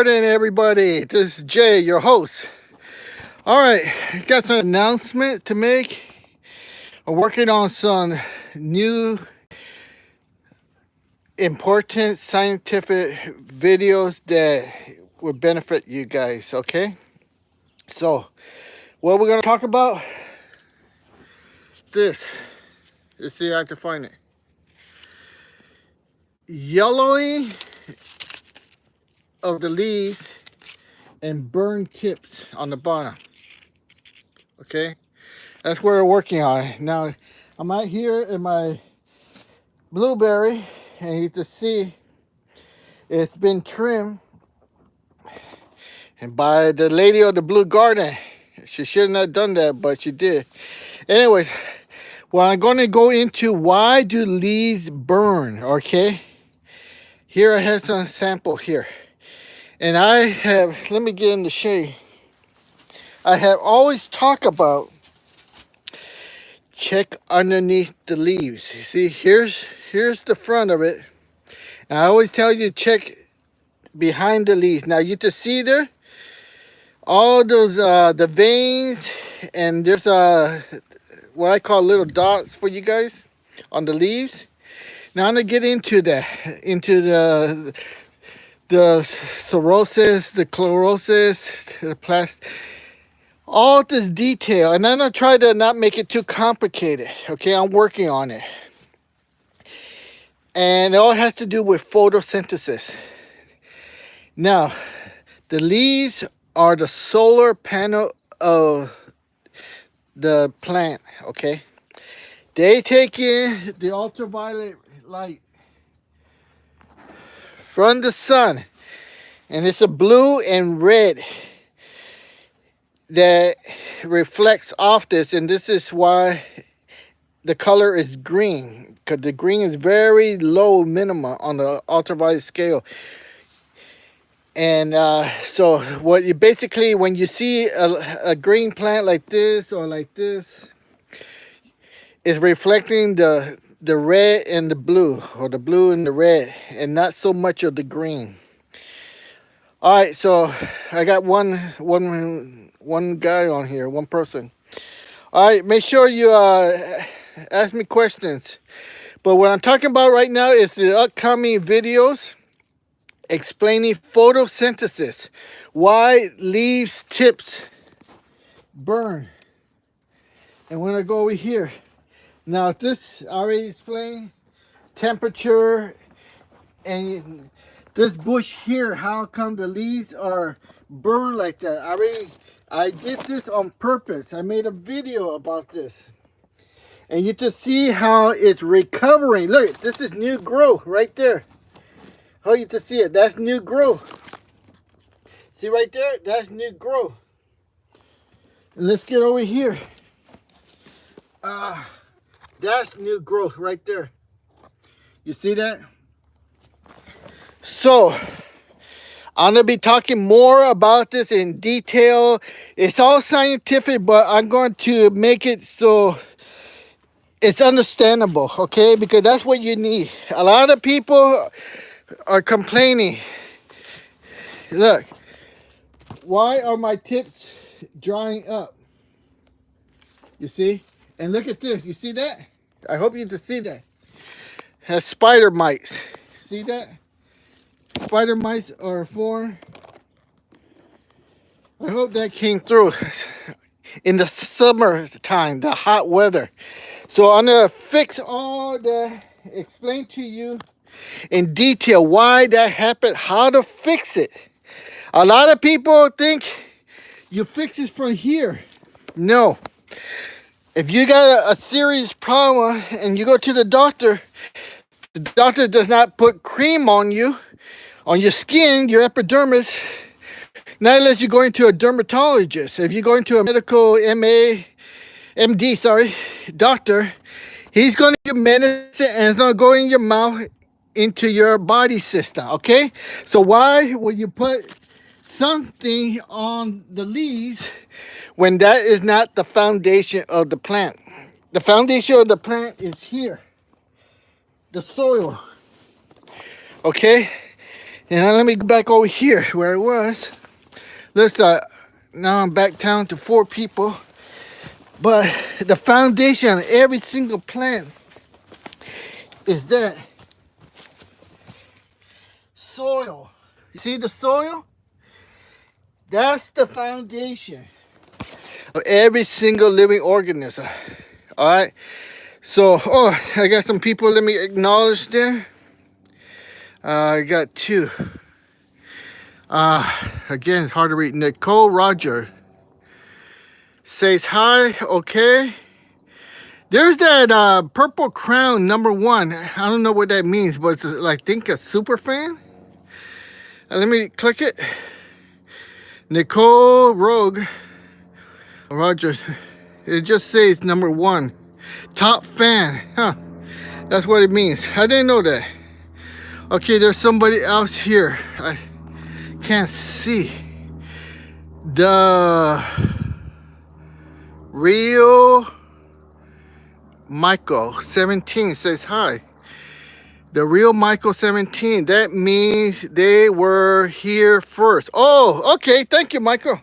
garden, everybody. This is Jay, your host. All right, got some announcement to make. I'm working on some new important scientific videos that will benefit you guys. Okay, so what we're gonna talk about this. Let's see if I can find it. Yellowing of the leaves and burn tips on the bottom. Okay, that's what we're working on now. I'm out here in my blueberry, and you can see it's been trimmed and by the lady of the blue garden. She shouldn't have done that, but she did. Anyways, well, I'm going to go into why do leaves burn. Okay, here I have some sample here, and I have, let me get in the shade. I have always talked about check underneath the leaves. You see, here's the front of it, and I always tell you check behind the leaves. Now you can see there all those the veins, and there's what I call little dots for you guys on the leaves. Now I'm gonna get into that, into the cirrhosis, the chlorosis, the all this detail, and I'm gonna try to not make it too complicated. Okay, I'm working on it, and it all has to do with photosynthesis. Now, the leaves are the solar panel of the plant. Okay, they take in the ultraviolet light from the sun, and it's a blue and red that reflects off this, and this is why the color is green, because the green is very low minimum on the ultraviolet scale. And so what you basically, when you see a green plant like this or like this, is reflecting the red and the blue, or the blue and the red, and not so much of the green. All right, so I got one guy on here, one person. All right, make sure you ask me questions. But what I'm talking about right now is the upcoming videos explaining photosynthesis, why leaves tips burn. And when I go over here, now this I already explained, temperature, and this bush here, how come the leaves are burned like that. I did this on purpose. I made a video about this, and you can see how it's recovering. Look, this is new growth right there. How you can see it? That's new growth. See right there? That's new growth. And let's get over here. That's new growth right there. You see that? So, I'm going to be talking more about this in detail. It's all scientific, but I'm going to make it so it's understandable, okay? Because that's what you need. A lot of people are complaining. Look, why are my tips drying up? You see? And look at this. You see that? I hope you can see that. Has spider mites. See that? Spider mites are formed. I hope that came through in the summertime, the hot weather. So I'm going to fix all that, explain to you in detail why that happened, how to fix it. A lot of people think you fix it from here. No. If you got a serious problem and you go to the doctor does not put cream on you, on your skin, your epidermis, not unless you're going to a dermatologist. If you're going to a medical MD, doctor, he's going to give medicine and it's going to go in your mouth into your body system, okay? So why would you put something on the leaves when that is not the foundation of the plant? The foundation of the plant is here, the soil, okay? And now let me go back over here where I was. Looks like now I'm back down to 4 people. But the foundation of every single plant is that soil. You see the soil? That's the foundation of every single living organism. All right. So, oh, I got some people. Let me acknowledge there. I got 2. Again, hard to read. Nicole Roger says hi. Okay. There's that purple crown #1. I don't know what that means, but it's like, I think a super fan. Let me click it. Nicole Rogue Roger. It just says #1. Top fan. Huh. That's what it means. I didn't know that. Okay, there's somebody else here. I can't see. The real Michael 17 says hi. The real Michael 17. That means they were here first. Oh, okay. Thank you, Michael.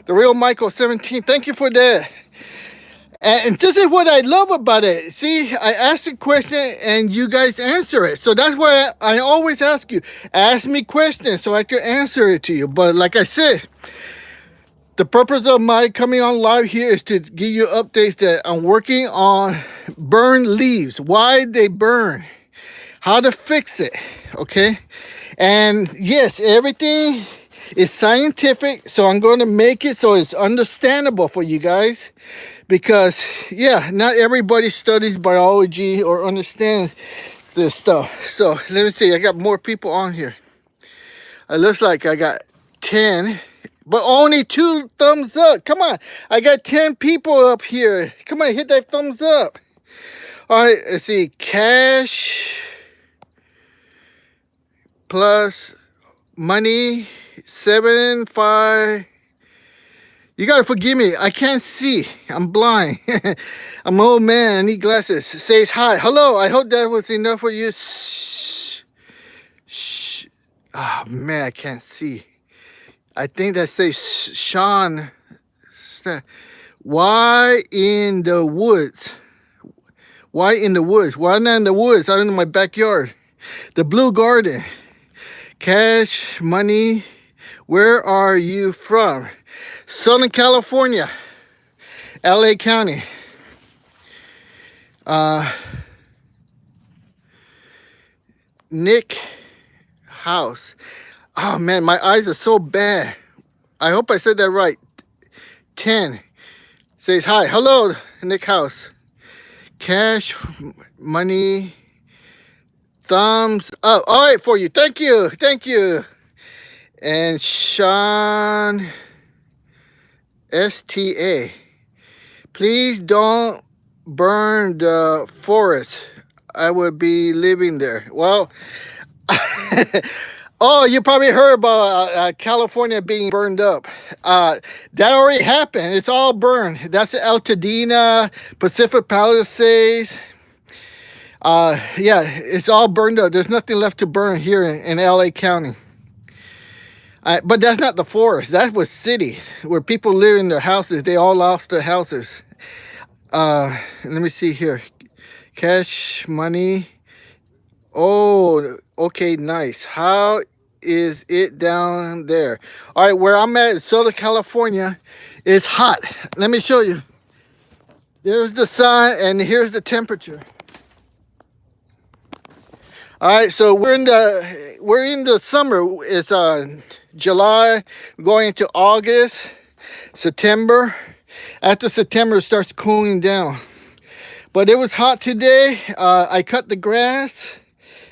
The real Michael 17. Thank you for that. And this is what I love about it. See, I ask a question and you guys answer it. So that's why I always ask you, ask me questions so I can answer it to you. But like I said, the purpose of my coming on live here is to give you updates that I'm working on burned leaves, why they burn, how to fix it, okay? And yes, everything is scientific, so I'm going to make it so it's understandable for you guys. Because, yeah, not everybody studies biology or understands this stuff. So, let me see. I got more people on here. It looks like I got 10. But only 2 thumbs up. Come on. I got 10 people up here. Come on, hit that thumbs up. All right, let's see. Cash plus money 75. You gotta forgive me. I can't see. I'm blind. I'm an old man. I need glasses. Says hi. Hello. I hope that was enough for you. Shh. Shh. Oh, man, I can't see. I think that says Sean. Why in the woods? Why in the woods? Why not in the woods? I'm in my backyard. The blue garden. Cash, money. Where are you from? Southern California, LA County. Nick House. Oh man, my eyes are so bad. I hope I said that right. 10 says hi. Hello, Nick House. Cash, money, thumbs up. All right for you. Thank you. Thank you. And Sean STA. Please don't burn the forest. I would be living there. Well, oh, you probably heard about California being burned up. That already happened. It's all burned. That's the Altadena, Pacific Palisades. Yeah, it's all burned up. There's nothing left to burn here in LA County. But that's not the forest. That was cities where people live in their houses. They all lost their houses. Let me see here. Cash, money. Oh, okay, nice. How is it down there? All right, where I'm at in Southern California, it's hot. Let me show you. There's the sun, and here's the temperature. All right, so we're in the summer. It's July, going into August, September. After September, it starts cooling down. But it was hot today. I cut the grass,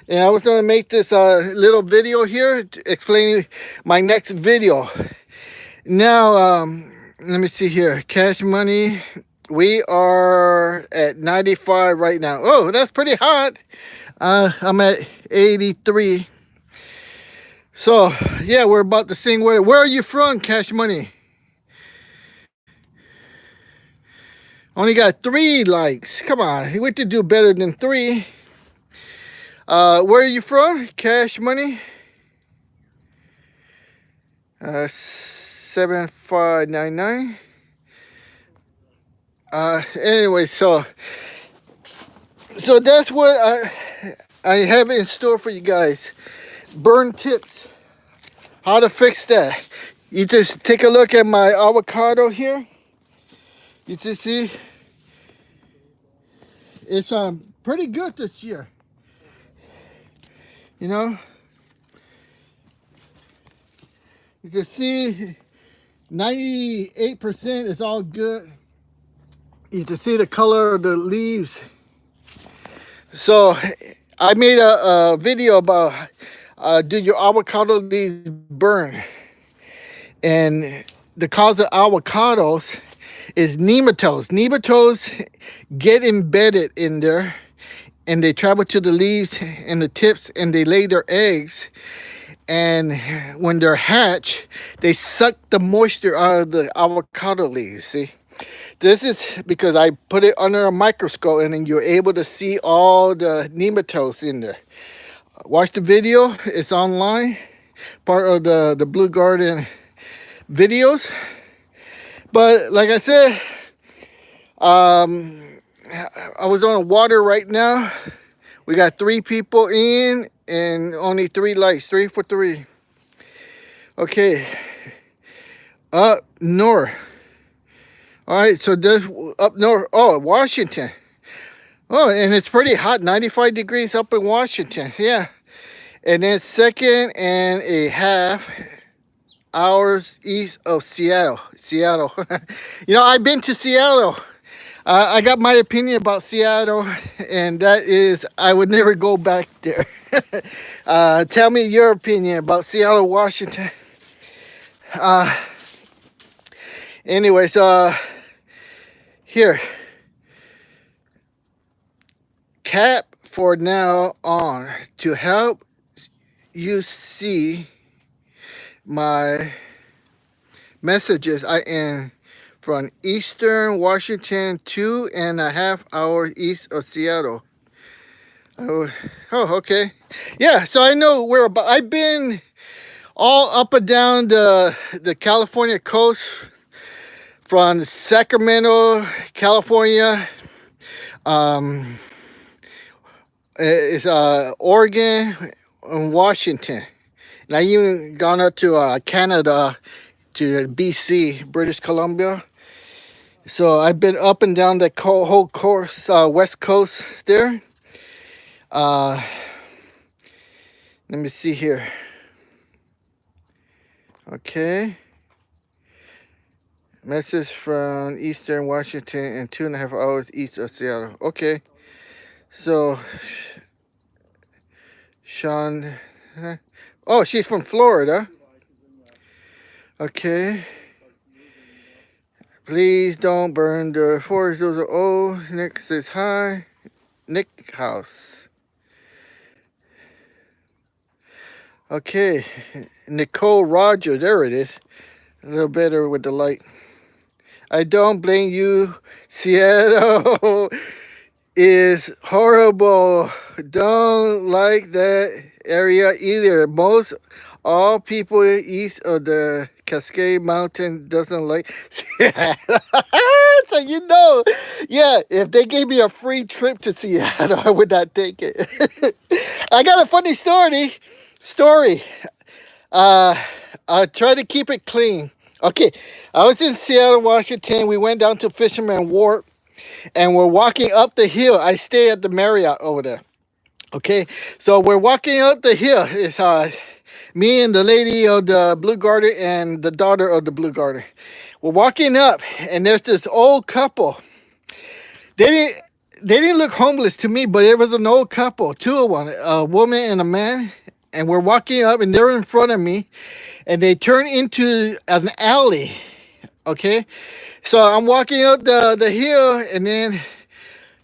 and I was going to make this little video here explaining my next video. Now, let me see here. Cash money. We are at 95 right now. Oh, that's pretty hot. I'm at 83. So, yeah, we're about the same way. Where are you from, Cash Money? Only got 3 likes. Come on, we have to do better than 3. Where are you from, Cash Money? 7599. Anyway, so that's what I have in store for you guys. Burn tips. How to fix that. You just take a look at my avocado here. You just see it's pretty good this year. You know, you can see 98% is all good. You can see the color of the leaves. So I made a video about do your avocado leaves burn? And the cause of avocados is nematodes. Nematodes get embedded in there and they travel to the leaves and the tips and they lay their eggs. And when they're hatched, they suck the moisture out of the avocado leaves, see? This is because I put it under a microscope and then you're able to see all the nematodes in there. Watch the video, it's online, part of the Blue Garden videos. But like I said, I was on the water right now. We got 3 people in and only 3 likes, 3 for 3. Okay, up north. All right, so there's up north. Oh, Washington. Oh, and it's pretty hot, 95 degrees up in Washington. Yeah, and then 2.5 hours east of Seattle. Seattle. You know, I've been to Seattle. I got my opinion about Seattle, and that is I would never go back there. Tell me your opinion about Seattle, Washington. Anyways, here. Cap for now on to help you see my messages. I am from Eastern Washington, 2.5 hours east of Seattle. Oh, okay. Yeah, so I know where about. I've been all up and down the California coast, from Sacramento, California. It's Oregon and Washington. And I even gone up to Canada, to BC, British Columbia. So I've been up and down the whole course, west coast there. Let me see here. Okay. Message from Eastern Washington and 2.5 hours east of Seattle. Okay. So, Sean. Oh, she's from Florida. Okay. Please don't burn the forest. Those are old. Nick says hi. Nick House. Okay. Nicole Roger. There it is. A little better with the light. I don't blame you. Seattle is horrible. Don't like that area either. Most all people east of the Cascade Mountain doesn't like Seattle. So you know, yeah, if they gave me a free trip to Seattle, I would not take it. I got a funny story. I'll try to keep it clean. Okay, I was in Seattle, Washington. We went down to Fisherman Wharf, and we're walking up the hill. I stay at the Marriott over there. Okay, so we're walking up the hill. It's me and the lady of the Blue Garden and the daughter of the Blue Garden. We're walking up, and there's this old couple. They didn't look homeless to me, but it was an old couple, 2 of them, a woman and a man. And we're walking up, and they're in front of me, and they turn into an alley. Okay, so I'm walking up the hill, and then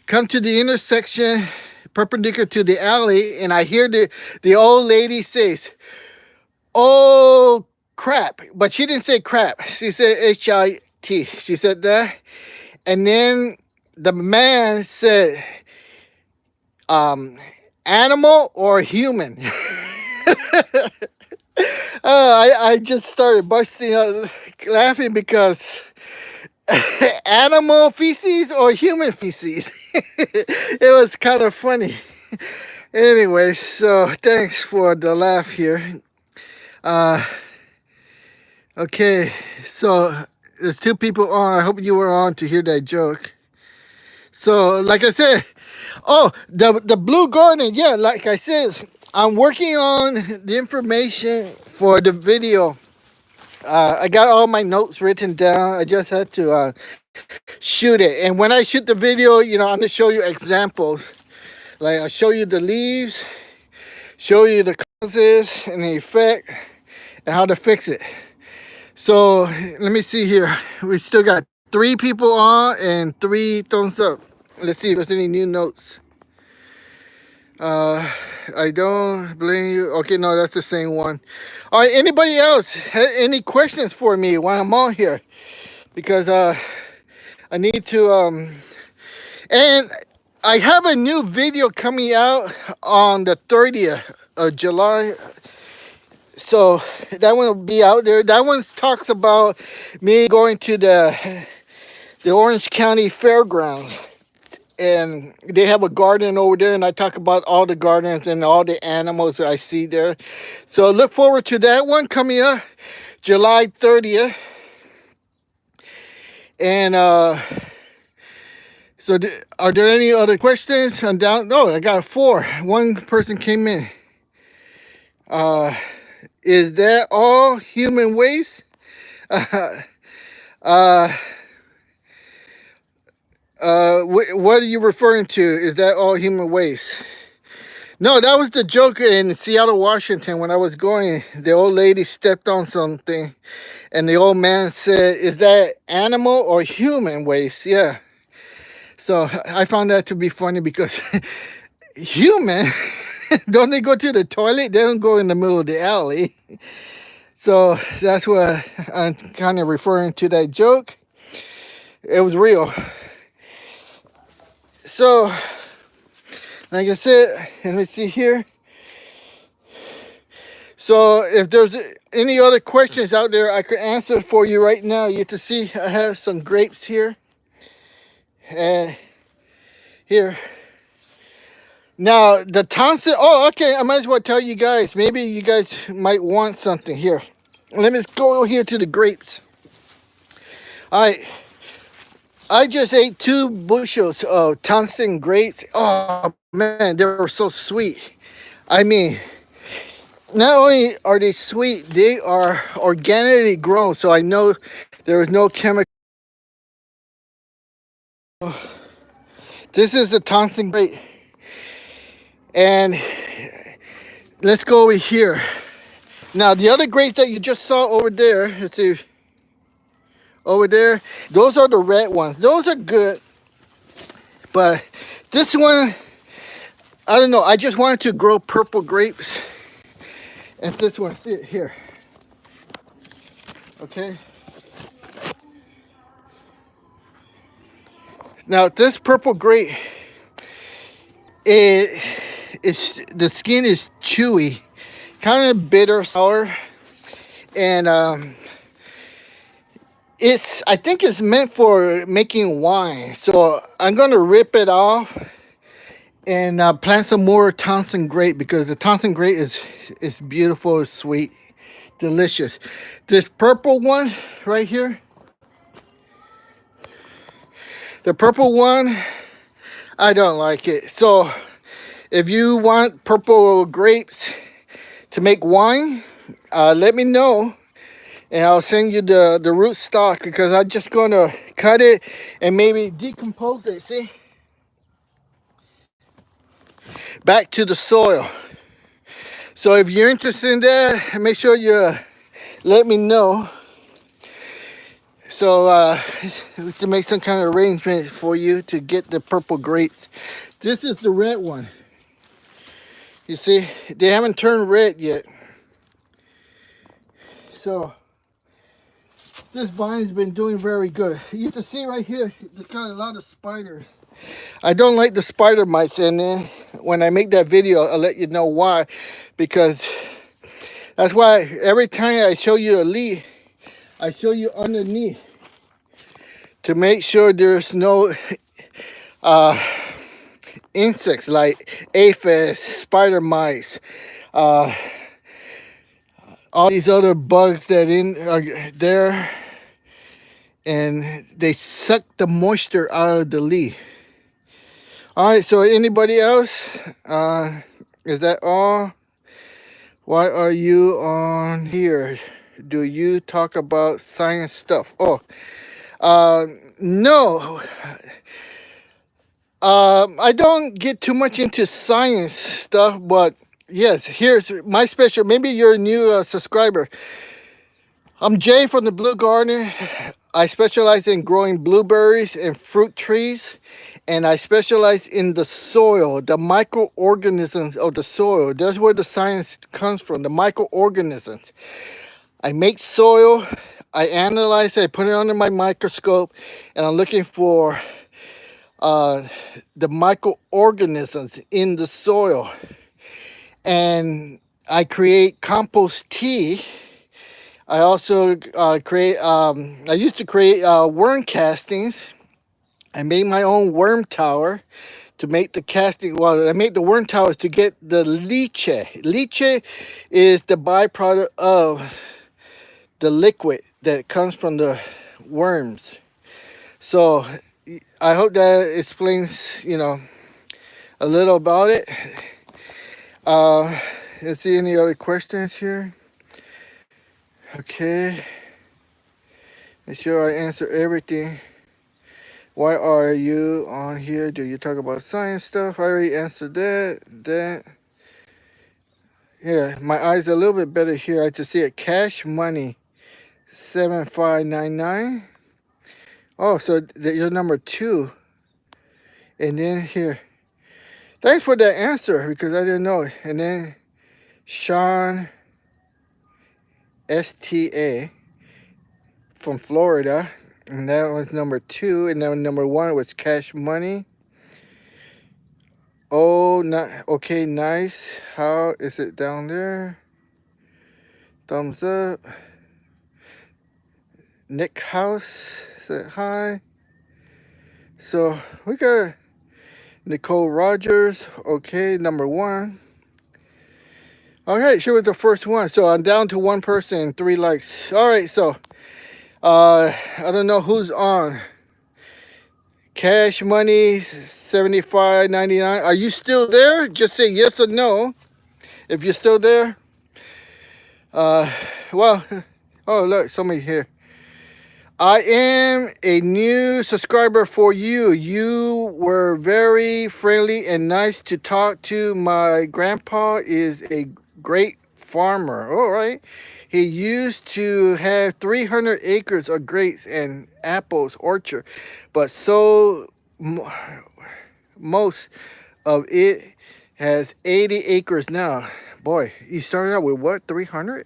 come to the intersection perpendicular to the alley, and I hear the old lady says, "Oh crap," but she didn't say crap. She said HIT. She said that, and then the man said, "Animal or human?" I just started busting out laughing because animal feces or human feces. It was kind of funny. Anyway, so thanks for the laugh here. Uh, okay, so there's two people on. I hope you were on to hear that joke. So, like I said, oh, the blue garden. Yeah, like I said, I'm working on the information for the video. I got all my notes written down. I just had to shoot it. And when I shoot the video, I'm gonna show you examples. Like I'll show you the leaves, show you the causes and the effect, and how to fix it. So let me see here. We still got 3 people on and 3 thumbs up. Let's see if there's any new notes. I don't blame you. Okay, no, that's the same one. All right, anybody else have any questions for me while I'm on here? Because I need to and I have a new video coming out on the 30th of July. So that one will be out there. That one talks about me going to the Orange County Fairgrounds. And they have a garden over there, and I talk about all the gardens and all the animals that I see there. So look forward to that one coming up July 30th. And so are there any other questions? I'm down. No, I got 4. One person came in. Is that all human waste? uh, what are you referring to? Is that all human waste? No, that was the joke in Seattle, Washington. When I was going, the old lady stepped on something, and the old man said, "Is that animal or human waste?" Yeah. So I found that to be funny because human, don't they go to the toilet? They don't go in the middle of the alley. So that's what I'm kind of referring to that joke. It was real. So, like I said, let me see here. So if there's any other questions out there I could answer for you right now, you get to see I have some grapes here. And here. Now, the Thompson, oh, okay, I might as well tell you guys. Maybe you guys might want something here. Let me go here to the grapes. All right. I just ate 2 bushels of Thompson grapes. Oh, man, they were so sweet. I mean, not only are they sweet, they are organically grown. So I know there is no chemical. This is the Thompson grape. And let's go over here. Now, the other grapes that you just saw over there, let's see, over there, those are the red ones. Those are good. But this one, I don't know. I just wanted to grow purple grapes. And this one, see it here. Okay. Now, this purple grape, the skin is chewy, kind of bitter, sour, and I think it's meant for making wine. So I'm gonna rip it off and plant some more Thompson grape because the Thompson grape is beautiful, it's sweet, delicious. This purple one right here, the purple one, I don't like it. So if you want purple grapes to make wine, let me know. And I'll send you the root stock because I'm just going to cut it and maybe decompose it, see? Back to the soil. So if you're interested in that, make sure you let me know. So we can make some kind of arrangement for you to get the purple grapes. This is the red one. You see, they haven't turned red yet. So this vine's been doing very good. You can see right here, there's got a lot of spiders. I don't like the spider mites in there. When I make that video, I'll let you know why. Because That's why every time I show you a leaf, I show you underneath to make sure there's no insects like aphids, spider mites, uh, all these other bugs that are there, and they suck the moisture out of the leaf. All right, so anybody else? Is that all? Why are you on here? Do you talk about science stuff? Oh, no. I don't get too much into science stuff, but yes, here's my special. Maybe you're a new subscriber. I'm Jay from the Blue Garden. I specialize in growing blueberries and fruit trees, and I specialize in the soil, the microorganisms of the soil. That's where the science comes from, the microorganisms. I make soil, I analyze it, I put it under my microscope, and I'm looking for the microorganisms in the soil. And I create compost tea. I also I used to create worm castings. I made my own worm tower to make the casting. Well, I made the worm towers to get the leach. Leach is the byproduct of the liquid that comes from the worms. So I hope that explains, a little about it. Let's see any other questions here. Okay. Make sure I answer everything. Why are you on here? Do you talk about science stuff? I already answered that. Yeah, my eyes are a little bit better here. I just see it. Cash money 7599. Oh, so you're number 2. And then here. Thanks for that answer because I didn't know. And then Sean STA from Florida. And that was number 2. And then number 1 was Cash Money. Oh, not okay, nice. How is it down there? Thumbs up. Nick House said hi. So we got Nicole Rogers. Okay, number 1. All right, she was the first one. So I'm down to 1 person, 3 likes. All right, so I don't know who's on. Cash Money 75.99. Are you still there? Just say yes or no if you're still there. Well, oh look, somebody here. I am a new subscriber for you. You were very friendly and nice to talk to. My grandpa is a great farmer. All right. He used to have 300 acres of grapes and apples orchard, but most of it has 80 acres now. Boy, you started out with what, 300?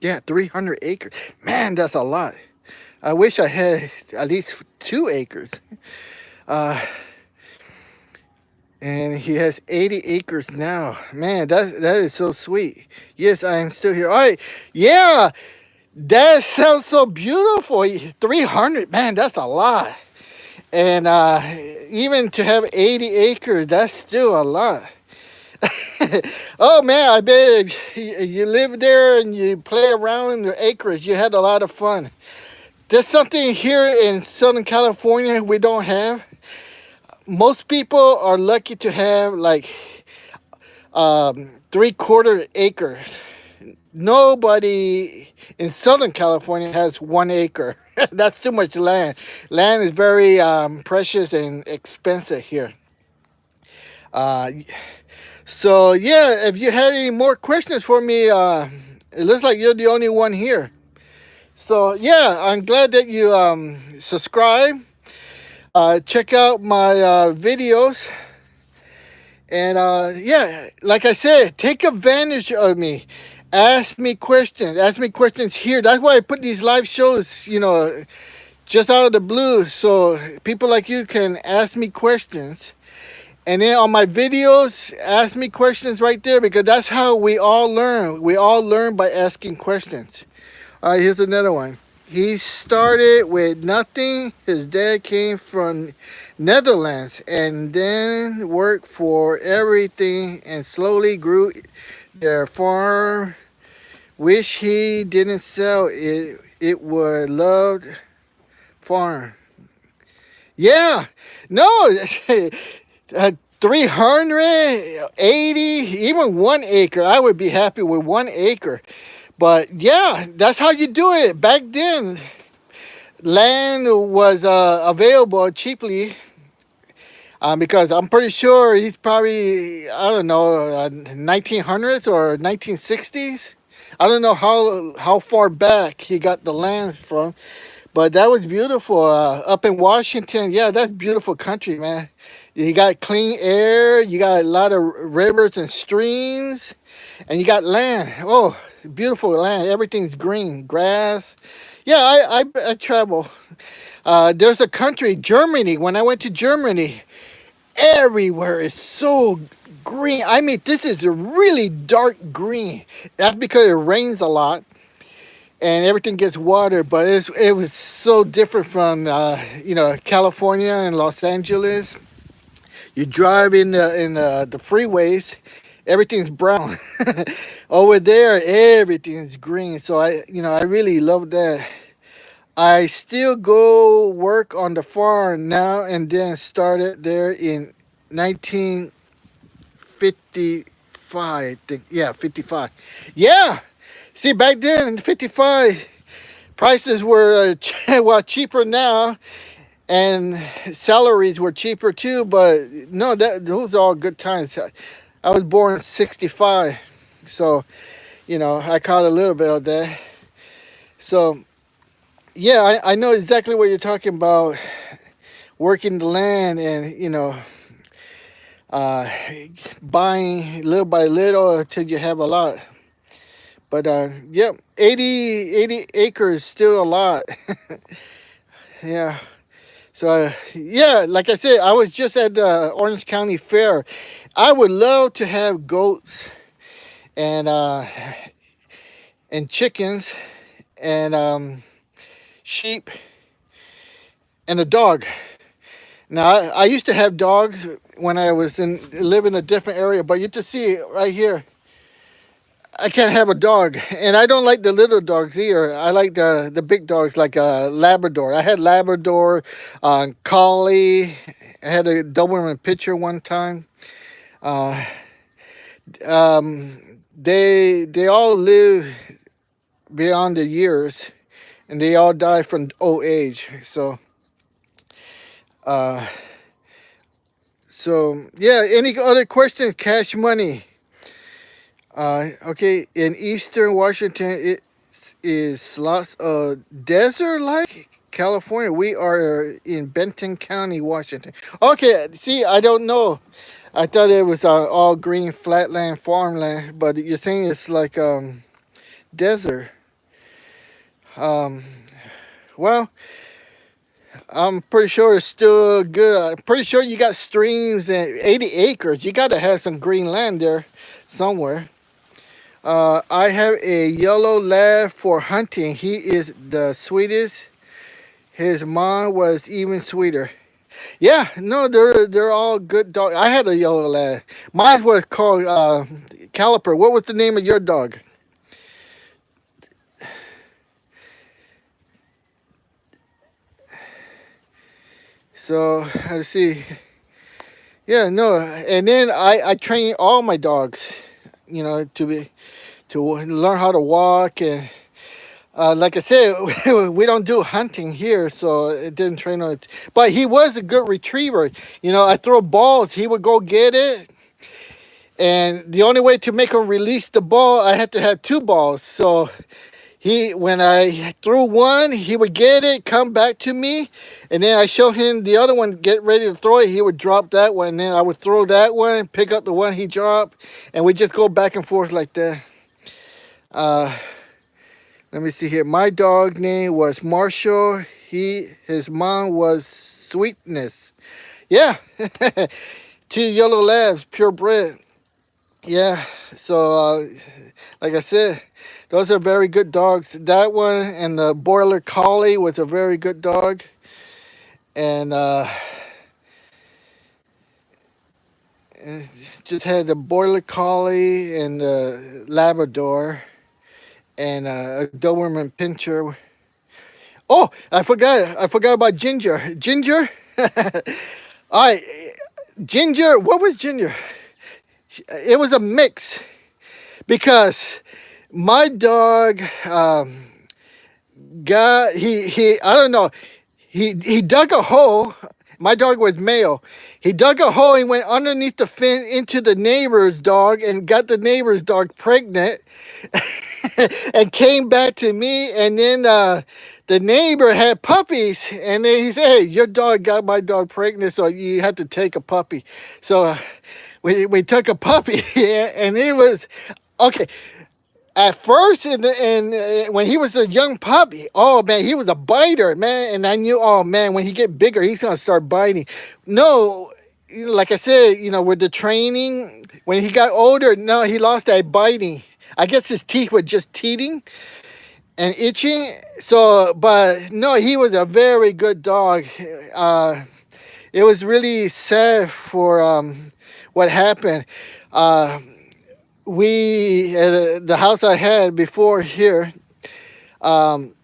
Yeah, 300 acres. Man, that's a lot. I wish I had at least 2 acres. And he has 80 acres now. Man, that is so sweet. Yes, I am still here. All right. Yeah, that sounds so beautiful. 300, man, that's a lot. And even to have 80 acres, that's still a lot. Oh man, I bet if you live there and you play around in the acreage, you had a lot of fun. There's something here in Southern California we don't have. Most people are lucky to have like 3/4 acres. Nobody in Southern California has 1 acre. That's too much land. Land is very precious and expensive here. So yeah, if you had any more questions for me, it looks like you're the only one here. So yeah, I'm glad that you subscribe. Check out my videos. And yeah, like I said, take advantage of me. Ask me questions. Ask me questions here. That's why I put these live shows, just out of the blue. So people like you can ask me questions. And then on my videos, ask me questions right there because that's how we all learn. We all learn by asking questions. All right, here's another one. He started with nothing. His dad came from Netherlands and then worked for everything and slowly grew their farm. Wish he didn't sell it. It would loved farm. Yeah, no, 380, even 1 acre. I would be happy with 1 acre. But yeah, that's how you do it. Back then, land was available cheaply because I'm pretty sure he's probably, I don't know, 1900s or 1960s. I don't know how far back he got the land from, but that was beautiful. Up in Washington, yeah, that's beautiful country, man. You got clean air, you got a lot of rivers and streams, and you got land. Oh, beautiful land. Everything's green, grass. Yeah, I travel. There's a country, Germany. When I went to Germany, everywhere is so green. I mean, this is a really dark green. That's because it rains a lot and everything gets water. But it was so different from California and Los Angeles. You drive in the freeways, everything's brown. Over there, everything's green. So I really love that. I still go work on the farm now and then. Started there in 1955. I think. Yeah, 55. Yeah. See, back then in 55, prices were well cheaper now, and salaries were cheaper too. But no, those are all good times. I was born in 65, so I caught a little bit of that. So yeah, I know exactly what you're talking about. Working the land and uh, buying little by little until you have a lot. But yep, 80 acres is still a lot. Yeah. So yeah, like I said, I was just at the Orange County Fair. I would love to have goats and chickens and sheep and a dog. Now I used to have dogs when I was live in a different area, but you just see it right here. I can't have a dog, and I don't like the little dogs either. I like the big dogs, like a Labrador. I had Labrador, Collie. I had a Doberman Pinscher one time. Uh, they all live beyond the years, and they all die from old age. Uh, so yeah. Any other questions? Cash money. Okay, in eastern Washington, it is lots of desert like California. We are in Benton County, Washington. Okay, see, I don't know. I thought it was all green, flatland, farmland, but you're saying it's like desert. Um, well, I'm pretty sure it's still good. I'm pretty sure you got streams and 80 acres. You got to have some green land there somewhere. I have a yellow lab for hunting. He is the sweetest. His mom was even sweeter. Yeah, no, they're all good dogs. I had a yellow lab. Mine was called Caliper. What was the name of your dog? So let's see. Yeah, no, and then I train all my dogs. To learn how to walk and like I said, we don't do hunting here, so it didn't train on it. But he was a good retriever. I throw balls, he would go get it. And the only way to make him release the ball, I had to have two balls. So when I threw one, he would get it, come back to me, and then I show him the other one, get ready to throw it. He would drop that one, and then I would throw that one, pick up the one he dropped, and we just go back and forth like that. Let me see here. My dog name was Marshall. His mom was Sweetness. Yeah. Two yellow labs, purebred. Yeah. So, like I said, those are very good dogs. That one and the Border Collie was a very good dog. And just had the Border Collie and the Labrador and a Doberman Pinscher. Oh, I forgot. I forgot about Ginger. Ginger. I Ginger. What was Ginger? It was a mix because my dog got he I don't know, he dug a hole. My dog was male. He dug a hole. He went underneath the fence into the neighbor's dog and got the neighbor's dog pregnant, and came back to me. And then the neighbor had puppies, and then he said, "Hey, your dog got my dog pregnant, so you have to take a puppy." So we took a puppy, and it was okay. At first, when he was a young puppy, oh man, he was a biter, man. And I knew, oh man, when he get bigger, he's gonna start biting. No, like I said, with the training, when he got older, no, he lost that biting. I guess his teeth were just teething and itching. So, but no, he was a very good dog. It was really sad for what happened. Uh, we at the house I had before here, um,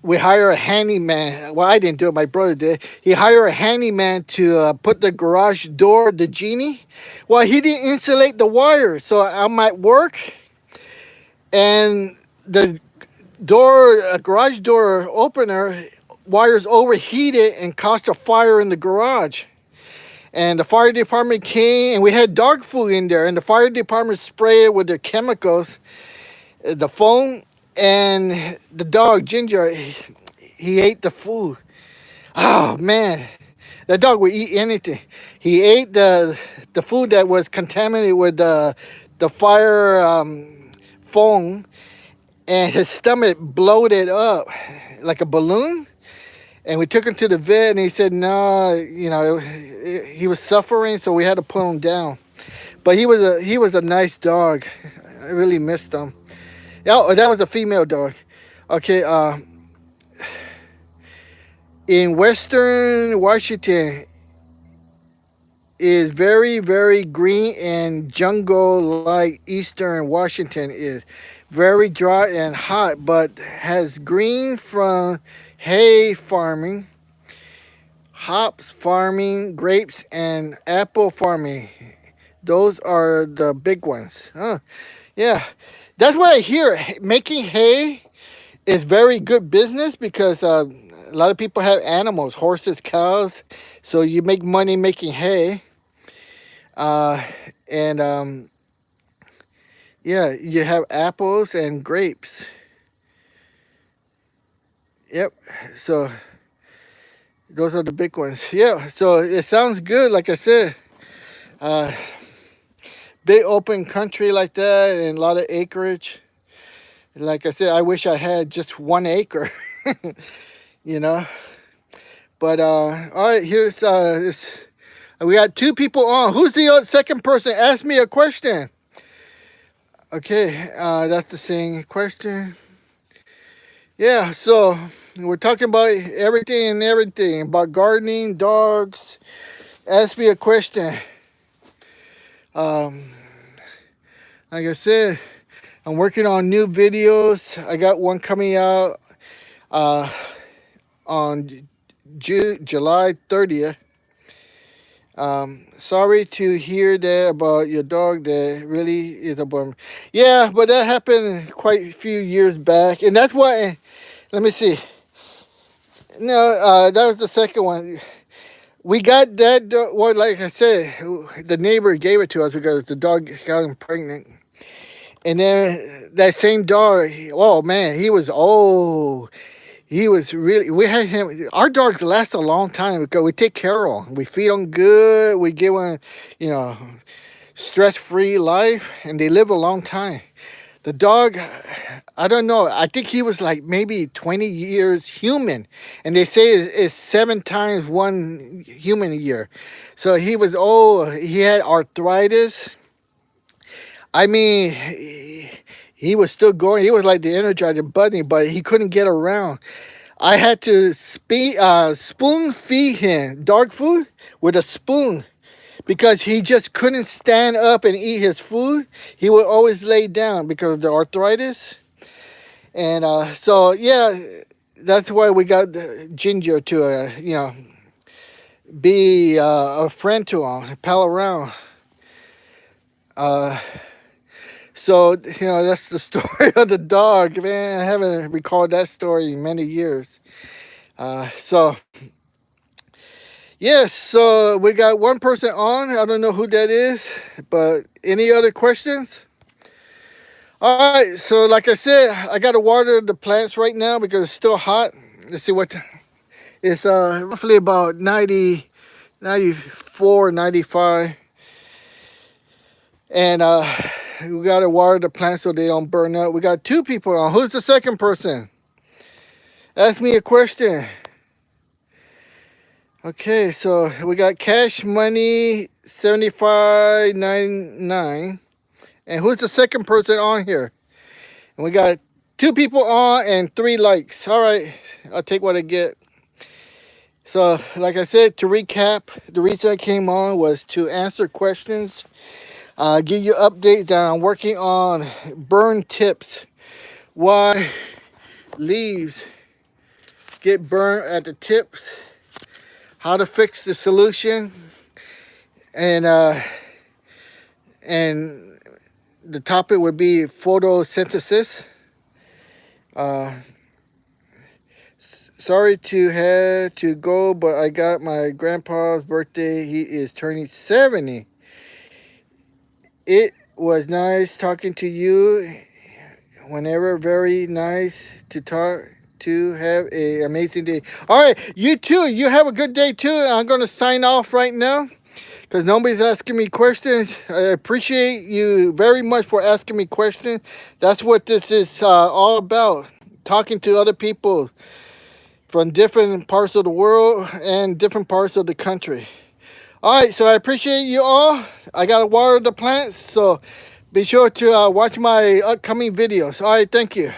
we hire a handyman. Well, I didn't do it; my brother did. He hired a handyman to put the garage door, the genie. Well, he didn't insulate the wires, so I'm at work, and the garage door opener wires overheated and caused a fire in the garage. And the fire department came, and we had dog food in there, and the fire department sprayed it with the chemicals, the foam, and the dog Ginger, he ate the food. Oh man, that dog would eat anything. He ate the food that was contaminated with the fire foam, and his stomach bloated up like a balloon. And we took him to the vet, and he said, no, he was suffering, so we had to put him down. But he was a nice dog. I really missed him. Oh, that was a female dog. Okay, in Western Washington is very, very green and jungle like Eastern Washington is. Very dry and hot, but has green from hay farming, hops farming, grapes, and apple farming. Those are the big ones. Huh. Yeah. That's what I hear. Making hay is very good business because a lot of people have animals, horses, cows. So you make money making hay. Uh, and yeah, you have apples and grapes. Yep. So those are the big ones. Yeah. So it sounds good. Like I said, uh, big open country like that and a lot of acreage. Like I said, I wish I had just 1 acre, you know. But all right, here's we got two people on. Who's the second person? Ask me a question. Okay, that's the same question. Yeah, so we're talking about everything about gardening, dogs. Ask me a question. Um, like I said, I'm working on new videos. I got one coming out uh, on July 30th. Sorry to hear that about your dog. That really is a bummer. Yeah, but that happened quite a few years back, and that's why. Let me see. No, that was the second one. We got that. Well, like I said, the neighbor gave it to us because the dog got him pregnant. And then that same dog, oh man, he was old. He was really, we had him, our dogs last a long time because we take care of them. We feed them good. We give them, you know, stress-free life, and they live a long time. The dog, I don't know. I think he was like maybe 20 years human. And they say it's 7 times one human year. So he was old. He had arthritis. I mean, he was still going. He was like the Energizer Bunny, but he couldn't get around. I had to spoon feed him dog food with a spoon because he just couldn't stand up and eat his food. He would always lay down because of the arthritis. And so, yeah, that's why we got Ginger to, be a friend to him, pal around. Uh, so, that's the story of the dog. Man, I haven't recalled that story in many years. So, yes, so we got one person on. I don't know who that is, but any other questions? All right, so like I said, I got to water the plants right now because it's still hot. Let's see what it's roughly about 90, 94, 95. And we got to water the plants so they don't burn up. We got two people on. Who's the second person? Ask me a question. Okay, so we got Cash Money 7599. And who's the second person on here? And we got two people on and 3 likes. All right, I'll take what I get. So, like I said, to recap, the reason I came on was to answer questions, give you updates that I'm working on burn tips. Why leaves get burned at the tips, how to fix the solution, and the topic would be photosynthesis. Uh, Sorry to have to go, but I got my grandpa's birthday. He is turning 70. It was nice talking to you. Whenever, very nice to talk to. Have a amazing day. All right, you too. You have a good day too. I'm going to sign off right now because nobody's asking me questions. I appreciate you very much for asking me questions. That's what this is all about. Talking to other people from different parts of the world and different parts of the country. All right, so I appreciate you all. I got to water the plants, so be sure to watch my upcoming videos. All right, thank you.